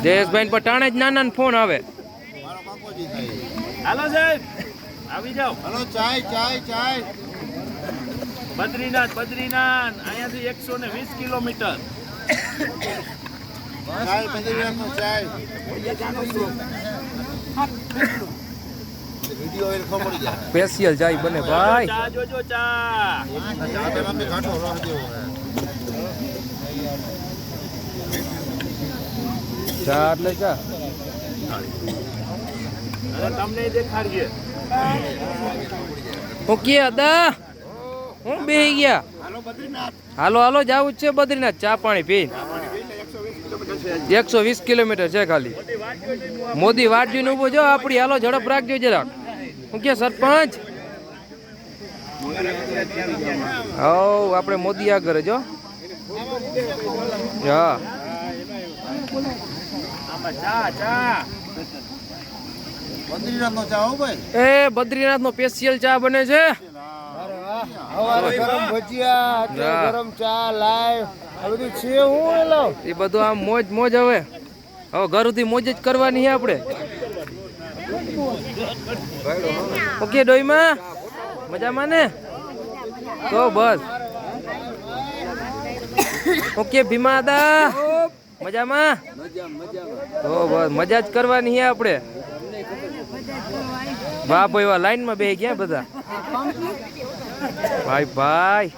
જયેશભાઈ પર ટાણે જ નાના ફોન આવે. હાલો સાહેબ આવી જાઓ. હાલો ચાય. બદ્રીનાથ અહીંયાથી 120 કિલોમીટર. સ્પેશિયલ ચાય બને ભાઈ. ચા જોજો ચા. ચા એટલે ચા. તમને દેખાડીએ. ઓકે અદા હું બેહી ગયા. હાલો જાવું જ છે બદ્રીનાથ. ચા પાણી પી. 120 કિલોમીટર છે ખાલી. મોદી વાટ જોઈને ઉભો જો આપડી. હાલો ઝડપ રાખજો જરાક. હું કે સરપંચ આપણે મોદી આગળ જો. હા એ બદ્રીનાથ નો સ્પેશિયલ ચા બને છે. ગરમ ભજીયા, ગરમ ચા, લાઈવ આ બધું છે. હું લાવ એ બધું આમ મોજ હવે ઘર સુધી મોજ જ કરવાની છે આપણે. ઓકે ડોઈમાં મજામાં ને? તો બસ. ઓકે ભીમાદા મજામાં? તો બસ મજા જ કરવાની છે આપણે. વાહ ભાઈ વાહ. લાઈન માં બેસી ગયા બધા. ભાઈ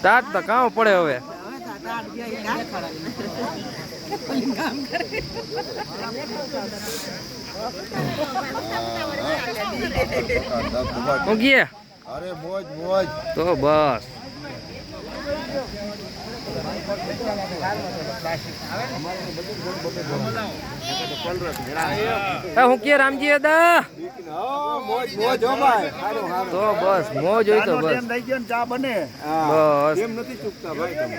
ટાટ તો કામ પડે હવે. અરે મોજ તો બસ. હું કે રામજી દાદા તો બસ મોજ હોય તો બસ. ચા બને બસ એમ નથી ચૂકતા ભાઈ તમે.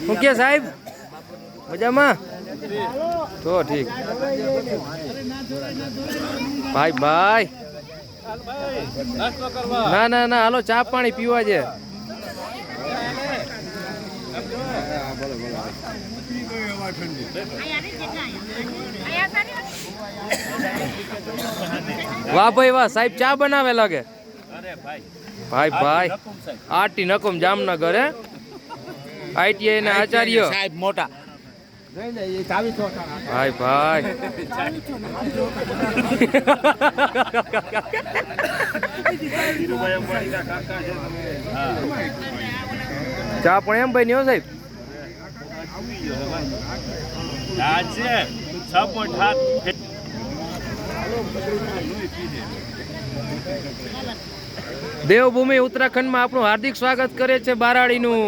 હું કે સાહેબ મજામાં? તો ઠીક. ભાઈ ના હાલો ચા પાણી પીવા છે. વાહ ભાઈ વાહ. સાહેબ ચા બનાવે લાગે. ભાઈ આરટી નકમ જામનગર હે. ITI ના આચાર્ય સાહેબ મોટા. ભાઈ ચા પણ એમ ભાઈ નહીં હો સાહેબ. દેવભૂમિ ઉત્તરાખંડમાં આપણું હાર્દિક સ્વાગત કરે છે બારાડીનું.